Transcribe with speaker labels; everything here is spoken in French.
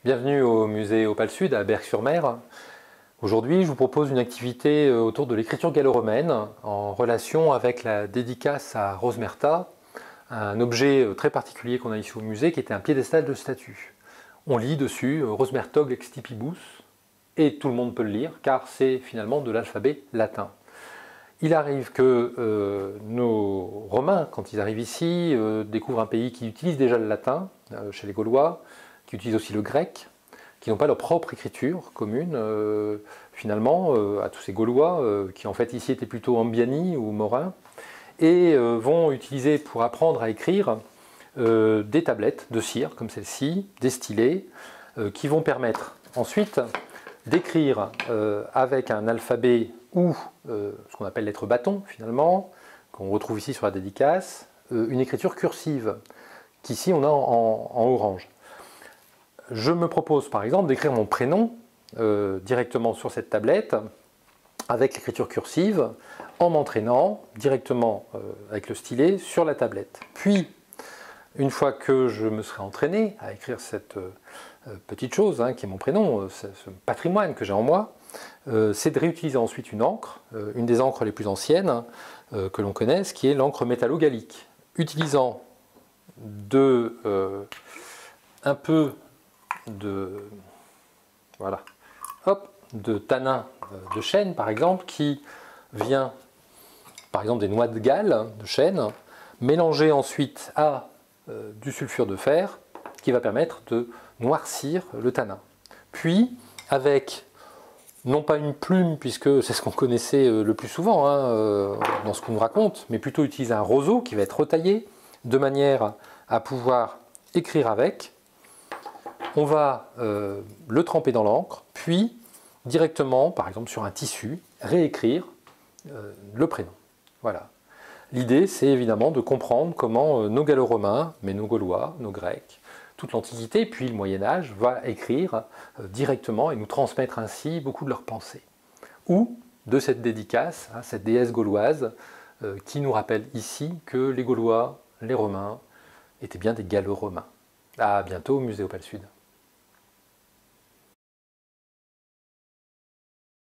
Speaker 1: Bienvenue au musée Opale Sud à Berck-sur-Mer. Aujourd'hui, je vous propose une activité autour de l'écriture gallo-romaine en relation avec la dédicace à Rosmerta, un objet très particulier qu'on a ici au musée qui était un piédestal de statue. On lit dessus Rosmertog extipibus et tout le monde peut le lire car c'est finalement de l'alphabet latin. Il arrive que nos Romains, quand ils arrivent ici, découvrent un pays qui utilise déjà le latin, chez les Gaulois, qui utilisent aussi le grec, qui n'ont pas leur propre écriture commune, finalement, à tous ces Gaulois, qui en fait ici étaient plutôt ambiani ou morins, et vont utiliser pour apprendre à écrire des tablettes de cire, comme celle-ci, des stylés, qui vont permettre ensuite d'écrire avec un alphabet ou ce qu'on appelle lettre bâton, finalement, qu'on retrouve ici sur la dédicace, une écriture cursive, qu'ici on a en orange. Je me propose par exemple d'écrire mon prénom directement sur cette tablette avec l'écriture cursive en m'entraînant directement avec le stylet sur la tablette. Puis, une fois que je me serai entraîné à écrire cette petite chose qui est mon prénom, ce patrimoine que j'ai en moi, c'est de réutiliser ensuite une encre, une des encres les plus anciennes que l'on connaisse, qui est l'encre métallo-gallique. Utilisant un peu de tanin de chêne par exemple, qui vient par exemple des noix de Galles de chêne, mélangé ensuite à du sulfure de fer qui va permettre de noircir le tanin. Puis avec non pas une plume, puisque c'est ce qu'on connaissait le plus souvent dans ce qu'on nous raconte, mais plutôt utiliser un roseau qui va être retaillé de manière à pouvoir écrire avec. On va le tremper dans l'encre, puis directement, par exemple sur un tissu, réécrire le prénom. Voilà. L'idée, c'est évidemment de comprendre comment nos gallo-romains, mais nos gaulois, nos grecs, toute l'Antiquité, puis le Moyen-Âge, va écrire directement et nous transmettre ainsi beaucoup de leurs pensées. Ou de cette dédicace, cette déesse gauloise, qui nous rappelle ici que les Gaulois, les Romains, étaient bien des gallo-romains. À bientôt au musée Opale Sud.